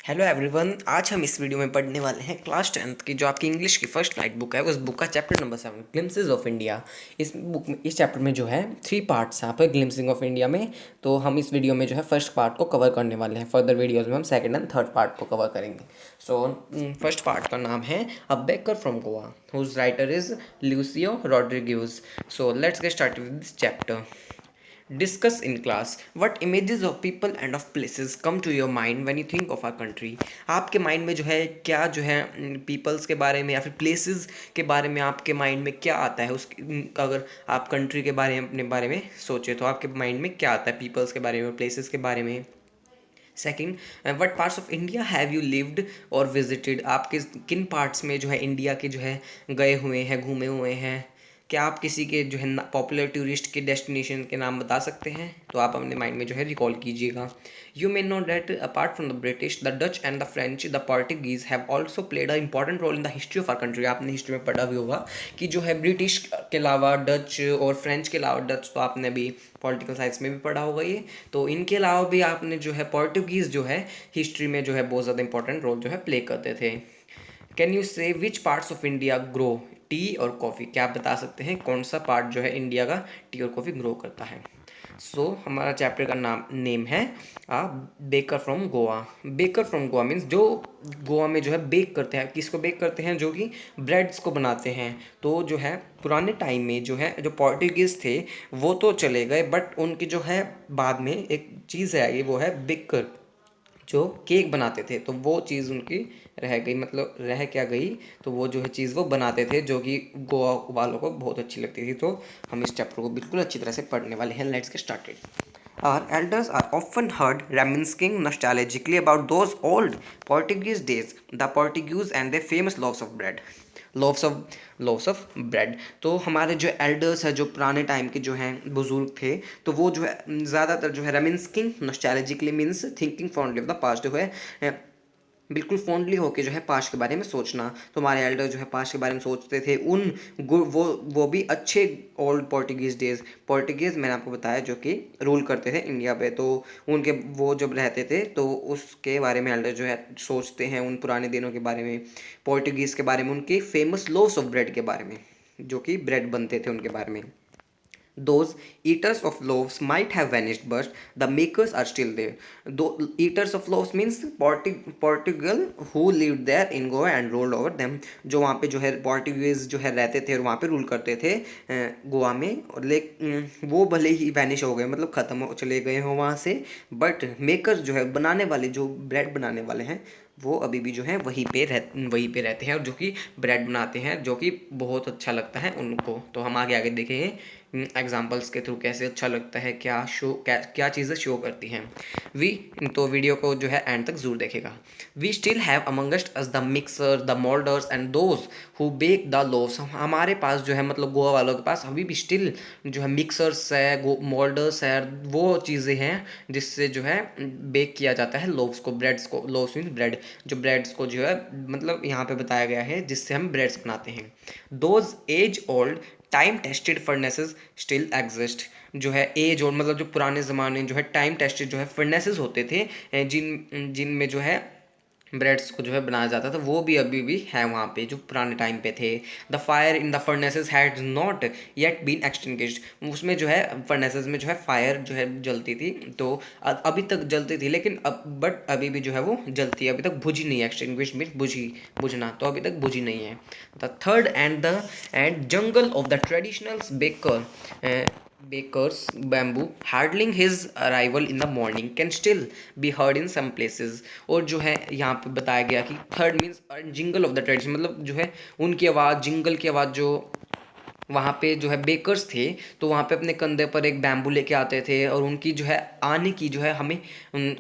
Hello everyone. आज हम इस वीडियो में पढ़ने वाले हैं क्लास 10th की जो आपकी इंग्लिश की फर्स्ट नाइट बुक है उस बुक का chapter number 7 glimpses of India. इस बुक में इस चैप्टर में जो है 3 पार्ट्स हैं यहाँ पर ग्लिम्सिंग ऑफ इंडिया में। तो हम इस वीडियो में जो है फर्स्ट पार्ट को कवर करने वाले हैं। फर्दर वीडियोज़ में हम सेकंड एंड थर्ड पार्ट को कवर करेंगे। सो फर्स्ट पार्ट का नाम है a baker from Goa whose writer is Lucio Rodrigues. So let's get start with this chapter. Discuss in class what images of people and of places come to your mind when you think of our country। आपके mind में जो है क्या जो है peoples के बारे में या फिर प्लेसेस के बारे में आपके माइंड में क्या आता है उस अगर आप कंट्री के बारे में अपने बारे में सोचे तो आपके माइंड में क्या आता है पीपल्स के बारे में प्लेसेस के बारे में। Second, what parts of India have you lived और विजिटेड। आपके किन पार्ट्स में जो है इंडिया के जो है गए हुए हैं घूमे हुए हैं। क्या आप किसी के जो है पॉपुलर टूरिस्ट के डेस्टिनेशन के नाम बता सकते हैं तो आप अपने माइंड में जो है रिकॉल कीजिएगा। You may know that apart from the British the Dutch and the French the Portuguese have also played a important role in the history of our country. आपने हिस्ट्री में पढ़ा भी होगा कि जो है ब्रिटिश के अलावा डच और फ्रेंच के अलावा डच तो आपने भी पॉलिटिकल साइंस में भी पढ़ा होगा ये। तो इनके अलावा भी आपने जो है पोर्टुगीज़ जो है हिस्ट्री में जो है बहुत ज़्यादा इंपॉर्टेंट रोल जो है प्ले करते थे। कैन यू से which parts of India grow T और कॉफ़ी। क्या आप बता सकते हैं कौन सा पार्ट जो है इंडिया का टी और कॉफ़ी ग्रो करता है। हमारा चैप्टर का नाम नेम है a baker from Goa. Baker from Goa means जो गोवा में जो है बेक करते हैं। किसको बेक करते हैं जो कि ब्रेड्स को बनाते हैं। तो जो है पुराने टाइम में जो है जो पोर्टुगीज़ थे वो तो चले गए बट उनकी जो है बाद में एक चीज़ है वो है बेकर जो केक बनाते थे। तो वो चीज़ उनकी रह गई मतलब रह क्या गई। तो वो जो है चीज़ वो बनाते थे जो कि गोवा वालों को बहुत अच्छी लगती थी। तो हम इस चैप्टर को बिल्कुल अच्छी तरह से पढ़ने वाले हैं। Let's get started. Our elders are often heard reminiscing nostalgically about those old Portuguese days, the Portuguese and their famous loaves of bread। तो हमारे जो एल्डर्स है जो पुराने टाइम के जो हैं बुजुर्ग थे तो वो जो है ज़्यादातर जो है reminiscing nostalgically means thinking fondly of the past जो है बिल्कुल फॉन्डली होके जो है पास्ट के बारे में सोचना। तो हमारे एल्डर जो है पास्ट के बारे में सोचते थे उन वो भी अच्छे ओल्ड पोर्टुगीज़ मैंने आपको बताया जो कि रूल करते थे इंडिया पे। तो उनके वो जब रहते थे तो उसके बारे में एल्डर जो है सोचते हैं उन पुराने दिनों के बारे में पोर्टुगीज़ के बारे में उनके फेमस लोव्स ऑफ ब्रेड के बारे में जो कि ब्रेड बनते थे उनके बारे में। Those eaters of loaves might have vanished, but the makers are still there. Though eaters of loaves means Portugal who lived there in Goa and ruled over them। जो वहाँ पे जो है पोर्टुगीज जो है रहते थे और वहाँ पे रूल करते थे गोवा में। और वो भले ही वैनिश हो गए मतलब ख़त्म हो चले गए हो वहाँ से बट मेकर्स जो है बनाने वाले जो ब्रेड बनाने वाले हैं वो अभी भी जो है वहीं पे रहते हैं और जो कि ब्रेड बनाते हैं जो कि बहुत अच्छा लगता है उनको। तो हम आगे आगे देखेंगे एग्जाम्पल्स के थ्रू कैसे अच्छा लगता है क्या चीज़ें शो करती हैं। वी तो वीडियो को जो है एंड तक जरूर देखेगा। We still have amongst us the mixer the moulders and those who bake the loaves. हमारे पास जो है मतलब गोवा वालों के पास अभी भी स्टिल जो है मिक्सर्स है मोल्डर्स है वो चीज़ें हैं जिससे जो है बेक किया जाता है लोव्स को ब्रेड्स को। लोव्स मीन ब्रेड जो ब्रेड्स को जो है मतलब यहाँ पे बताया गया है जिससे हम ब्रेड्स बनाते हैं। Those age old time tested furnaces still exist. जो है एज और मतलब जो पुराने ज़माने जो है टाइम टेस्टेड जो है फर्नेसेस होते थे जिनमें जो है ब्रेड्स को जो है बनाया जाता था वो भी अभी भी है वहाँ पे जो पुराने टाइम पे थे। The fire in the furnaces had not yet been extinguished. उसमें जो है फर्नेसेस में जो है फायर जो है जलती थी तो अभी तक जलती थी लेकिन अब बट अभी भी जो है वो जलती है अभी तक बुझी नहीं है। एक्सटिंग्विश मीन बुझना तो अभी तक बुझी नहीं है। The third and jungle of the traditional Baker's bamboo hardling his arrival in the morning can still be heard in some places। और जो है यहाँ पे बताया गया कि third means jingle of the tradition मतलब जो है उनकी आवाज़ जिंगल की आवाज़ जो वहाँ पे जो है बेकर्स थे तो वहाँ पे अपने कंधे पर एक बैम्बू लेके आते थे और उनकी जो है आने की जो है हमें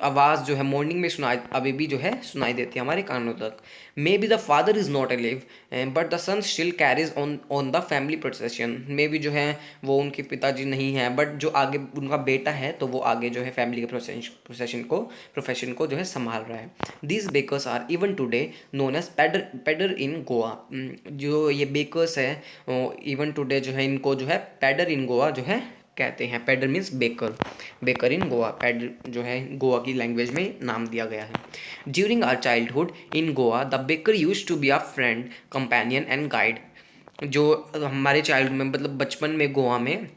आवाज़ जो है मॉर्निंग में सुनाई अभी भी जो है सुनाई देती है हमारे कानों तक। May be the father is not alive but the son still carries on the family procession. May be जो है वो उनके पिताजी नहीं हैं बट जो आगे उनका बेटा है तो वो आगे जो है फैमिली के प्रोफेशन को जो है संभाल रहा है। These bakers are even today known as pader in Goa. जो ये बेकर्स है इवन टुडे जो है इनको जो है पैडर इन गोवा जो है कहते हैं। पेडर मीन्स बेकर, बेकर इन गोवा, पेडर जो है गोवा की लैंग्वेज में नाम दिया गया है। During our childhood in Goa the baker use to be a friend, companion and guide. जो हमारे चाइल्ड में मतलब बचपन में गोवा में,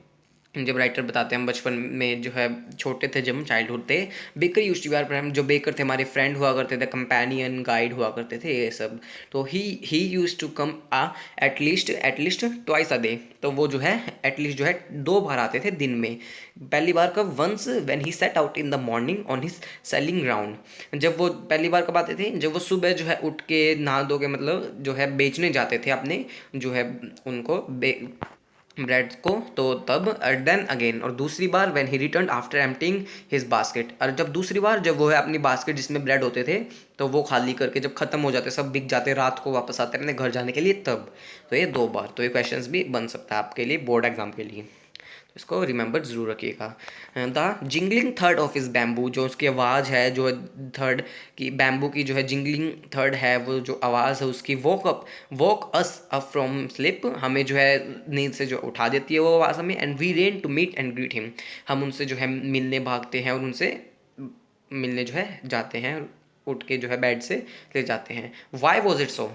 जब राइटर बताते हैं हम बचपन में जो है छोटे थे, जब हम चाइल्डहुड थे, baker use to be our, जो बेकर थे हमारे फ्रेंड हुआ करते थे, कंपेनियन गाइड हुआ करते थे, ये सब। तो he use to come at least twice a day. तो वो जो है एटलीस्ट जो है 2 बार आते थे दिन में। पहली बार कब? Once when he set out in the morning on his selling ground. जब वो पहली बार कब आते थे? जब वो सुबह जो है उठ के नहा धो के मतलब जो है बेचने जाते थे अपने जो है उनको ब्रेड को, तो तब देन अगेन, और दूसरी बार when he return after emptying his basket. और जब दूसरी बार जब वो है अपनी बास्केट जिसमें ब्रेड होते थे तो वो खाली करके जब खत्म हो जाते, सब बिक जाते, रात को वापस आते अपने घर जाने के लिए, तब। तो ये 2 बार। तो ये क्वेश्चंस भी बन सकता है आपके लिए बोर्ड एग्जाम के लिए, तो इसको रिमेंबर जरूर रखिएगा। द जिंगलिंग थर्ड ऑफ इस बैम्बू, जो उसकी आवाज़ है, जो थर्ड की बैम्बू की जो है जिंगलिंग थर्ड है, वो जो आवाज़ है उसकी, walk us up from slip, हमें जो है नींद से जो उठा देती है वो आवाज़ हमें। And we ran to meet and greet him, हम उनसे जो है मिलने भागते हैं और उनसे मिलने जो है जाते हैं, उठ के जो है बेड से ले जाते हैं। Why was it so?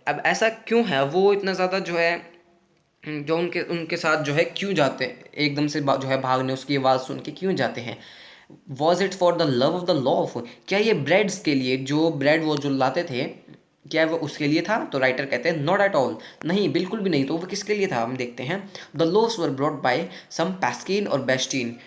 अब ऐसा क्यों है, वो इतना ज़्यादा जो है जो उनके उनके साथ जो है क्यों जाते हैं, एकदम से जो है भागने, उसकी आवाज़ सुन के क्यों जाते हैं? Was it for the love of the loaf? क्या ये ब्रेड्स के लिए, जो ब्रेड वो जो लाते थे, क्या वो उसके लिए था? तो राइटर कहते हैं नॉट एट ऑल, नहीं बिल्कुल भी नहीं। तो वो किसके लिए था? हम देखते हैं। The loaves were brought by some पैस्किन और बेस्टीन।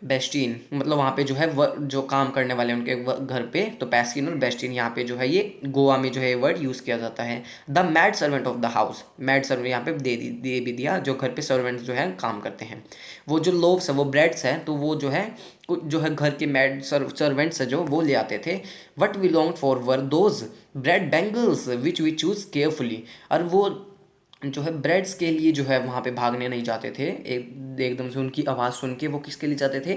बेस्टीन मतलब वहाँ पे जो है जो काम करने वाले उनके घर पे, तो पैस्किन और बेस्टीन, यहाँ पे जो है ये गोवा में जो है वर्ड यूज़ किया जाता है। The mad servant of the house, mad servant यहाँ पे दे भी दिया, जो घर पे सर्वेंट्स जो है काम करते हैं। वो जो लोव्स है वो ब्रेड्स है, तो वो जो है कुछ जो है घर के मैड सर्वेंट्स है जो वो ले आते थे। What we long for were those bread bangles which we choose carefully. और वो जो है ब्रेड्स के लिए जो है वहाँ पे भागने नहीं जाते थे, एकदम से उनकी आवाज़ सुन के वो किसके लिए जाते थे?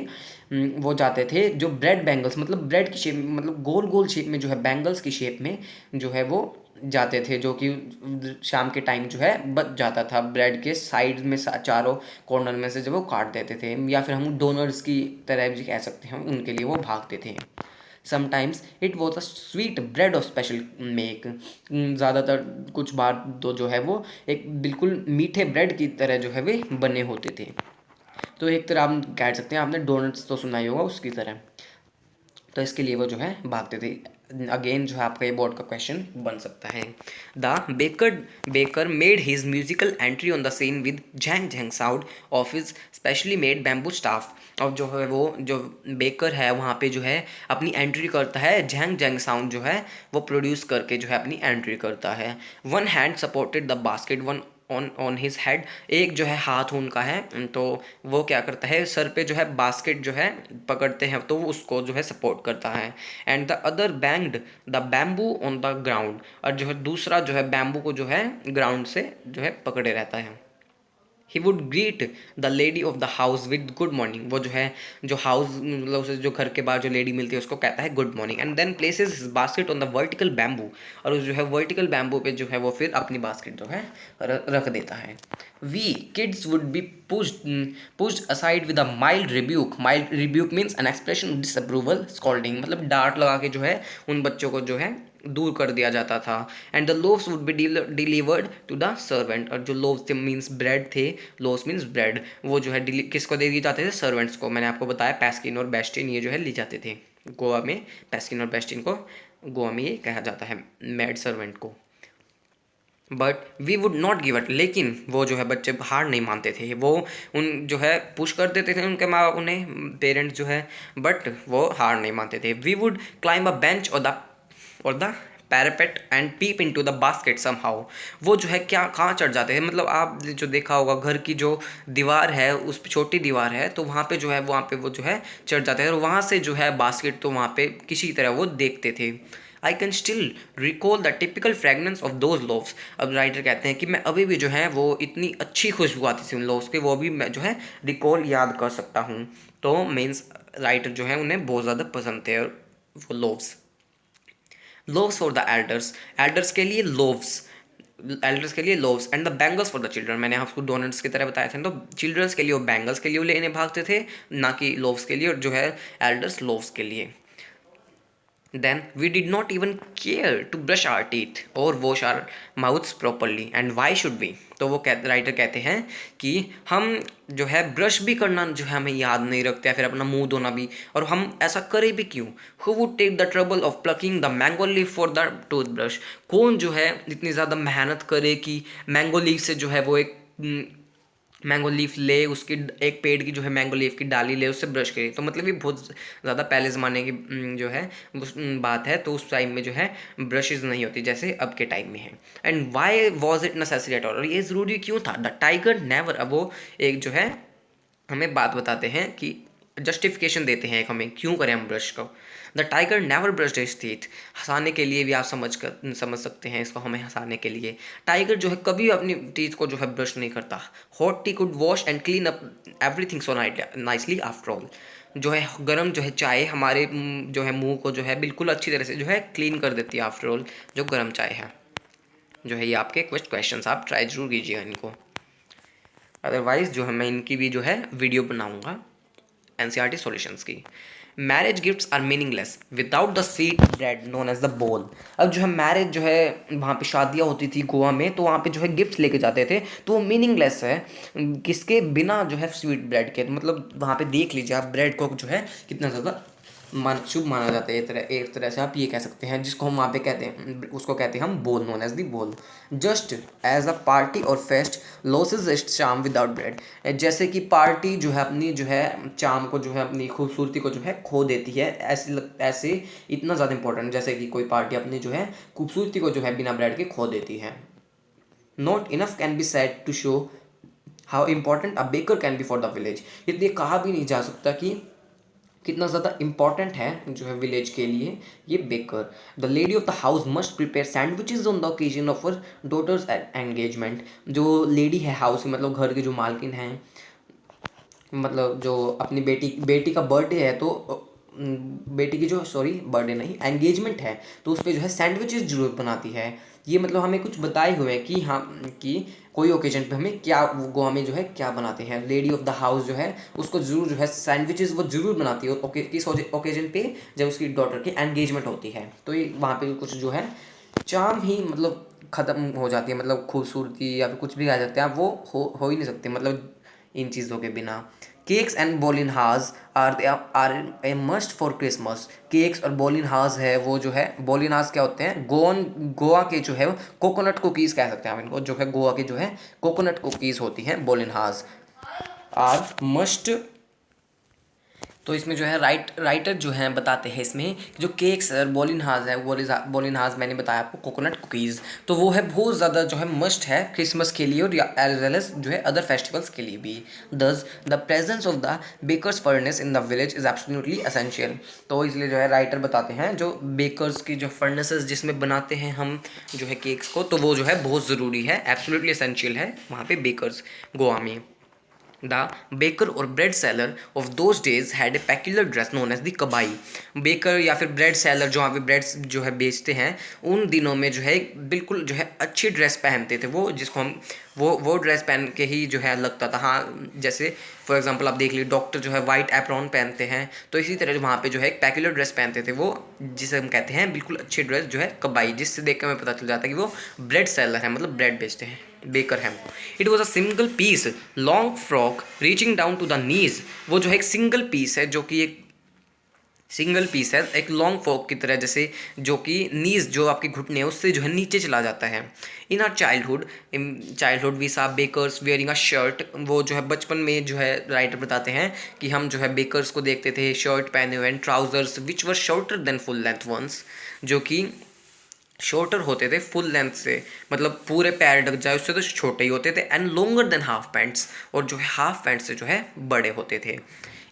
वो जाते थे जो ब्रेड बैंगल्स, मतलब ब्रेड की शेप, मतलब गोल गोल शेप में जो है बैंगल्स की शेप में जो है वो जाते थे, जो कि शाम के टाइम जो है बच जाता था ब्रेड के साइड में, चारों कॉर्नर में से जब वो काट देते थे, या फिर हम डोनर्स की तरह भी कह सकते हैं, उनके लिए वो भागते थे। Sometimes it was a sweet bread of special make, ज़्यादातर कुछ बार तो जो है वो एक बिल्कुल मीठे ब्रेड की तरह जो है वे बने होते थे। तो एक तरह आप कह सकते हैं, आपने डोनट्स तो सुना ही होगा उसकी तरह। तो इसके लिए वो जो है भागते थे। अगेन जो है आपका ये बोर्ड का क्वेश्चन बन सकता है। The baker made his musical entry on the scene with jhang jhang sound of his specially made bamboo staff. और जो है वो जो बेकर है वहाँ पे जो है अपनी एंट्री करता है, झैंग झैंग साउंड जो है वो प्रोड्यूस करके जो है अपनी एंट्री करता है। One hand supported the basket, one on on his head, एक जो है हाथ उनका है, तो वो क्या करता है सर पे जो है बास्केट जो है पकड़ते हैं, तो वो उसको जो है सपोर्ट करता है। And the other banged the bamboo on the ground, और जो है दूसरा जो है बैम्बू को जो है ग्राउंड से जो है पकड़े रहता है। He would greet the lady of the house with good morning, वो जो है जो हाउस मतलब उसे जो घर के बाहर जो लेडी मिलती है उसको कहता है good morning. And then places his basket on the vertical bamboo, और उस जो है वर्टिकल बैम्बू पे जो है वो फिर अपनी बास्केट जो है रख देता है। We kids would be pushed aside with a mild rebuke, mild rebuke means an expression disapproval, scolding, मतलब डांट लगा के जो है उन बच्चों को जो है दूर कर दिया जाता था। And the loaves would be delivered to the servant, और जो लोव्स थे मीन्स ब्रेड थे, लोव्स मीन्स ब्रेड, वो जो है किसको दे दिए जाते थे? सर्वेंट्स को। मैंने आपको बताया पैस्किन और बेस्टिन ये जो है ले जाते थे गोवा में, पैस्किन और बेस्टिन को गोवा में ये कहा जाता है मैड सर्वेंट को। But we would not give it, लेकिन वो जो है बच्चे हार नहीं मानते थे, वो उन जो है पुश कर देते थे उनके माँ बाप उन्हें, पेरेंट्स जो है, बट वो हार नहीं मानते थे। We would climb a bench और the parapet and peep into the basket somehow, वो जो है क्या कहाँ चढ़ जाते हैं, मतलब आप जो देखा होगा घर की जो दीवार है उस पे छोटी दीवार है, तो वहाँ पे जो है वहाँ पे वो जो है चढ़ जाते हैं, और वहाँ से जो है बास्केट तो वहाँ पे किसी तरह वो देखते थे। I can still recall the typical fragrance of those loaves, अब राइटर कहते हैं कि मैं अभी भी जो है वो इतनी अच्छी खुशबू आती थी उन लोव्स की, वो भी मैं जो है रिकॉल याद कर सकता हूँ। तो मीन्स राइटर जो है उन्हें बहुत ज़्यादा पसंद थे और वो loaves. Loaves for the elders, elders के लिए लोव्स, एल्डर्स के लिए loaves and the bangles for the children. मैंने आपको डोनट्स की तरह बताया था, तो चिल्ड्रंस के लिए वो बैंगल्स के लिए लेने भागते थे, ना कि लोव्स के लिए, और जो है एल्डर्स लोव्स के लिए। Then we did not even care to brush our teeth or wash our mouths properly. And why should we? तो वो राइटर कहते हैं कि हम जो है ब्रश भी करना जो है हमें याद नहीं रखते, या फिर अपना मुंह धोना भी, और हम ऐसा करें भी क्यों? Who would take the trouble of plucking the mango leaf for the toothbrush? कौन जो है इतनी ज़्यादा मेहनत करे कि मैंगो लीफ से जो है वो एक मैंगो लीफ ले, उसकी एक पेड़ की जो है मैंगो लीफ की डाली ले, उससे ब्रश करे। तो मतलब ये बहुत ज़्यादा पहले ज़माने की जो है बात है, तो उस टाइम में जो है ब्रशेज़ नहीं होती जैसे अब के टाइम में है। And why was it necessary at all? और ये ज़रूरी क्यों था? द टाइगर नेवर, अब वो एक जो है हमें बात बताते हैं कि जस्टिफिकेशन देते हैं एक हमें क्यों करें हम ब्रश को। The tiger never brushed his teeth, हंसाने के लिए भी आप समझ सकते हैं इसको, हमें हंसाने के लिए। टाइगर जो है कभी अपनी टीथ को जो है ब्रश नहीं करता। Hot T could wash and clean up everything so nicely after all. जो है गर्म जो है चाय हमारे जो है मुंह को जो है बिल्कुल अच्छी तरह से जो है क्लीन कर देती है आफ्टर ऑल, जो गर्म चाय है। जो है ये आपके क्वेश्चन आप ट्राई जरूर कीजिएगा इनको। अदरवाइज जो है मैं इनकी भी जो है वीडियो बनाऊंगा एनसीईआरटी सॉल्यूशंस की। Marriage gifts are meaningless without the sweet bread known as the bol. अब जो है मैरिज जो है वहाँ पे शादियाँ होती थी गोवा में, तो वहाँ पे जो है गिफ्ट्स लेके जाते थे, तो वो मीनिंगलेस है किसके बिना जो है स्वीट ब्रेड के। तो मतलब वहाँ पे देख लीजिए आप ब्रेड को जो है कितना ज़्यादा शुभ माना जाता है। एक तरह से आप ये कह सकते हैं, जिसको हम वहाँ पे कहते हैं, उसको कहते हैं हम बोल, नोन एज दी बोल। जस्ट एज अ पार्टी और fest losses it's charm without bread. जैसे कि पार्टी जो है अपनी जो है चार्म को जो है अपनी खूबसूरती को जो है खो देती है, ऐसे इतना ज़्यादा इंपॉर्टेंट जैसे कि कोई पार्टी अपनी जो है खूबसूरती को जो है बिना ब्रेड के खो देती है। Not enough can be said to show how important a baker can be for the village. इसलिए कहा भी नहीं जा सकता कि कितना ज़्यादा इंपॉर्टेंट है जो है विलेज के लिए ये baker. The lady of the house must prepare sandwiches on the occasion of her daughter's engagement. जो लेडी है हाउस में, मतलब घर की जो मालकिन है, मतलब जो अपनी बेटी का बर्थडे है, तो बेटी की जो बर्थडे नहीं एंगेजमेंट है, तो उस पर जो है सैंडविचेस जरूर बनाती है। ये मतलब हमें कुछ बताए हुए हैं कि हाँ कि कोई ओकेजन पे हमें क्या गोवा में जो है क्या बनाते हैं। लेडी ऑफ द हाउस जो है उसको जरूर जो है सैंडविचेस वो जरूर बनाती है किस ओकेजन पे, जब उसकी डॉटर की एंगेजमेंट होती है। तो ये वहाँ पे कुछ जो है चार्म ही मतलब ख़त्म हो जाती है, मतलब खूबसूरती या फिर कुछ भी कह सकते हैं आप, वो हो ही नहीं सकते मतलब इन चीज़ों के बिना। Cakes and bolinhas are a must for Christmas. Cakes और बोलिनहाज है वो जो है, बोलिनहाज क्या होते हैं, गोवा के जो है कोकोनट कुकीज़ कह सकते हैं आप इनको, जो है गोवा की जो है कोकोनट कुकीज़ होती हैं बोलिनहाज। आर मस्ट, तो इसमें जो है राइटर जो है बताते हैं इसमें कि जो केक्स और बोलिनहाज है, बोलिनहाज मैंने बताया आपको कोकोनट कुकीज़, तो वो है बहुत ज़्यादा जो है मस्ट है क्रिसमस के लिए और एज वेल एज जो है अदर फेस्टिवल्स के लिए भी। Thus the presence of the baker's furnace in the village is absolutely essential. तो इसलिए जो है राइटर बताते हैं जो बेकर्स की जो फर्नेसेस जिसमें बनाते हैं हम जो है केक्स को, तो वो जो है बहुत ज़रूरी है, एब्सोल्युटली एसेंशियल है वहाँ पे बेकर्स गोवा में। The baker or bread seller of those days had a peculiar dress known as the कबाई। Baker या फिर ब्रेड सेलर जो वहाँ पे ब्रेड्स जो है बेचते हैं, उन दिनों में जो है बिल्कुल जो है अच्छी ड्रेस पहनते थे वो, जिसको हम वो ड्रेस पहन के ही जो है लगता था। हाँ जैसे फॉर एग्जांपल आप देख लीजिए डॉक्टर जो है वाइट एप्रॉन पहनते हैं, तो इसी तरह वहाँ पे जो है एक पैक्युलर ड्रेस पहनते थे वो, जिसे हम कहते हैं बिल्कुल अच्छी ड्रेस जो है कबाई, जिससे देख कर हमें पता चल जाता है कि वो ब्रेड सेलर है, मतलब ब्रेड बेचते हैं, बेकर है। It was a single piece long frock reaching down to the knees. वो जो है एक सिंगल पीस है, जो कि एक सिंगल पीस है एक लॉन्ग फ्रॉक की तरह, जैसे जो कि नीज जो आपके घुटने हैं उससे जो है नीचे चला जाता है। In our childhood we saw bakers wearing a shirt. वो जो है बचपन में जो है राइटर बताते हैं कि हम जो है बेकर्स को देखते थे शर्ट पहने हुए, and trousers which were shorter than full length ones, जो कि शॉर्टर होते थे फुल लेंथ से, मतलब पूरे पैर ढक जाए उससे तो छोटे ही होते थे, and longer than half pants, और जो है हाफ पैंट से जो है बड़े होते थे।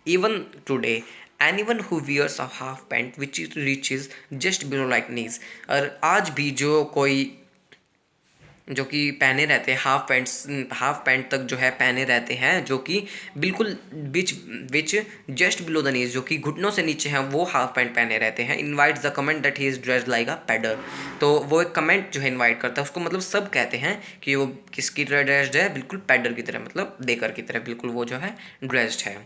Even today anyone who wears a half pant which reaches just below like knees. और आज भी जो कोई जो कि पहने रहते हैं हाफ पैंट तक जो है पहने रहते हैं, जो कि बिल्कुल बीच which just below the knees, जो कि घुटनों से नीचे हैं, वो हाफ पैंट पहने रहते हैं। Invites the comment that he is dressed like अ पैडर। तो वो एक कमेंट जो है इनवाइट करता है उसको, मतलब सब कहते हैं कि वो किसकी तरह ड्रेस्ड है, बिल्कुल पैडर की तरह, मतलब बेकर की तरह बिल्कुल वो जो है ड्रेस्ड है।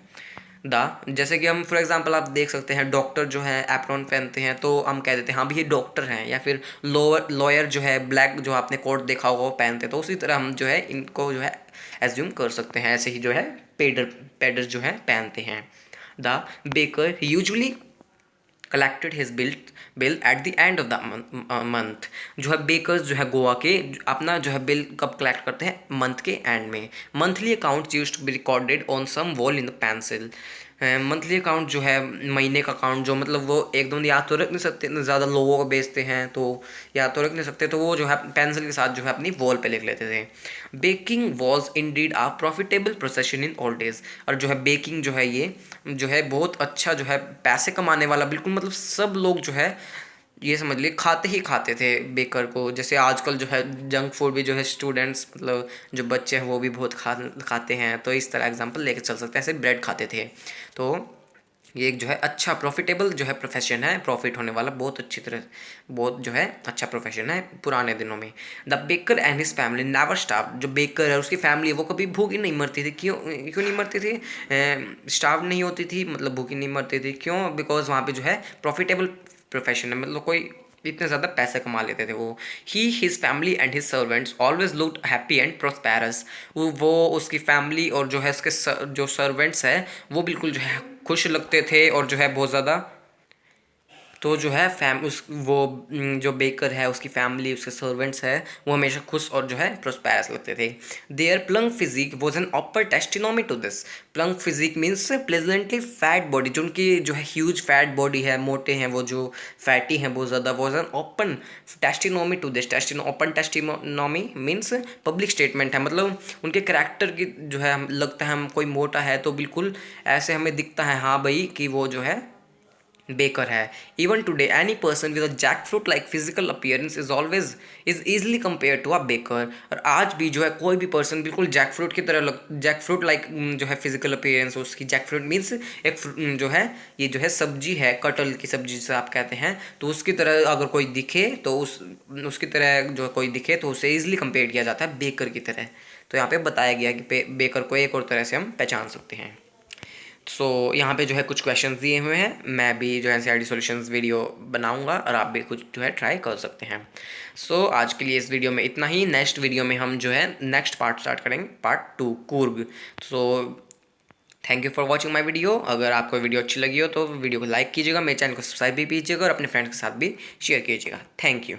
जैसे कि हम फॉर एग्जांपल आप देख सकते हैं डॉक्टर जो है एप्रॉन पहनते हैं तो हम कह देते हैं हाँ भी ये डॉक्टर हैं, या फिर लॉयर जो है ब्लैक जो आपने कोट देखा होगा वो पहनते हैं, तो उसी तरह हम जो है इनको जो है एज्यूम कर सकते हैं, ऐसे ही जो है पेडर जो है पहनते हैं। The baker usually collected his bill at the end of the month. जो है बेकर्स जो है गोवा के अपना जो है बिल कब कलेक्ट करते हैं, मंथ के एंड में। Monthly account used to be recorded on some wall in the pencil. Monthly account जो है महीने का अकाउंट, जो मतलब वो एकदम याद तो रख नहीं सकते, इतने ज़्यादा लोगों को बेचते हैं तो याद तो रख नहीं सकते, तो वो जो है पेंसिल के साथ जो है अपनी वॉल पे लिख लेते थे। Baking was indeed a profitable profession in old days. और जो है बेकिंग जो है ये जो है बहुत अच्छा जो है पैसे कमाने वाला, बिल्कुल मतलब सब लोग जो है ये समझ लिए खाते ही खाते थे बेकर को। जैसे आजकल जो है जंक फूड भी जो है स्टूडेंट्स मतलब जो बच्चे हैं वो भी बहुत खाते हैं, तो इस तरह एग्जांपल लेके चल सकते हैं, ऐसे ब्रेड खाते थे। तो ये एक जो है अच्छा प्रॉफिटेबल जो है प्रोफेशन है, प्रॉफिट होने वाला बहुत अच्छी तरह, बहुत जो है अच्छा प्रोफेशन है पुराने दिनों में। The baker and his family never starve. जो बेकर है उसकी फैमिली वो कभी भूखी नहीं मरती थी। क्यों क्यों नहीं मरती थी, स्टार्व नहीं होती थी, मतलब भूखी नहीं मरती थी। क्यों? बिकॉज वहाँ पे जो है प्रॉफिटेबल प्रोफेशन है, मतलब कोई इतने ज़्यादा पैसे कमा लेते थे वो। He his family and his servants always looked happy and prosperous. वो उसकी फैमिली और जो है उसके जो सर्वेंट्स है वो बिल्कुल जो है खुश लगते थे, और जो है बहुत ज़्यादा, तो जो है जो बेकर है उसकी फैमिली उसके सर्वेंट्स है वो हमेशा खुश और जो है प्रोस्पेरस लगते थे। Their plump physique was an upper testimony to this. Plump physique means pleasantly fat body, जो उनकी जो है ह्यूज फैट बॉडी है, मोटे हैं वो, जो फैटी हैं बहुत ज़्यादा, was an open testimony to this. Open testimony means public statement है, मतलब उनके करैक्टर की जो है हम लगता है हम कोई मोटा है तो बिल्कुल ऐसे हमें दिखता है हाँ भाई कि वो जो है बेकर है। Even today any person with a jackfruit like physical appearance is easily compare to a baker. और आज भी जो है कोई भी पर्सन बिल्कुल जैक फ्रूट की तरह जैक फ्रूट लाइक जो है फिजिकल अपीयरेंस उसकी, जैक फ्रूट मीन्स एक जो है ये जो है सब्जी है, कटहल की सब्जी जिसे आप कहते हैं, तो उसकी तरह अगर कोई दिखे तो उसकी तरह जो कोई दिखे तो उसे ईजिली कंपेयर किया जाता है बेकर की तरह। तो यहाँ पे बताया गया कि बेकर को एक और तरह से हम पहचान सकते हैं। यहाँ पे जो है कुछ क्वेश्चंस दिए हुए हैं, मैं भी जो है एनसीईआरटी सॉल्यूशंस वीडियो बनाऊंगा और आप भी कुछ जो है ट्राई कर सकते हैं। आज के लिए इस वीडियो में इतना ही। नेक्स्ट वीडियो में हम जो है नेक्स्ट पार्ट स्टार्ट करेंगे, part 2 Coorg. Thank you for watching my video. अगर आपको वीडियो अच्छी लगी हो तो वीडियो को लाइक कीजिएगा, मेरे चैनल को सब्सक्राइब भी कीजिएगा और अपने फ्रेंड्स के साथ भी शेयर कीजिएगा। Thank you.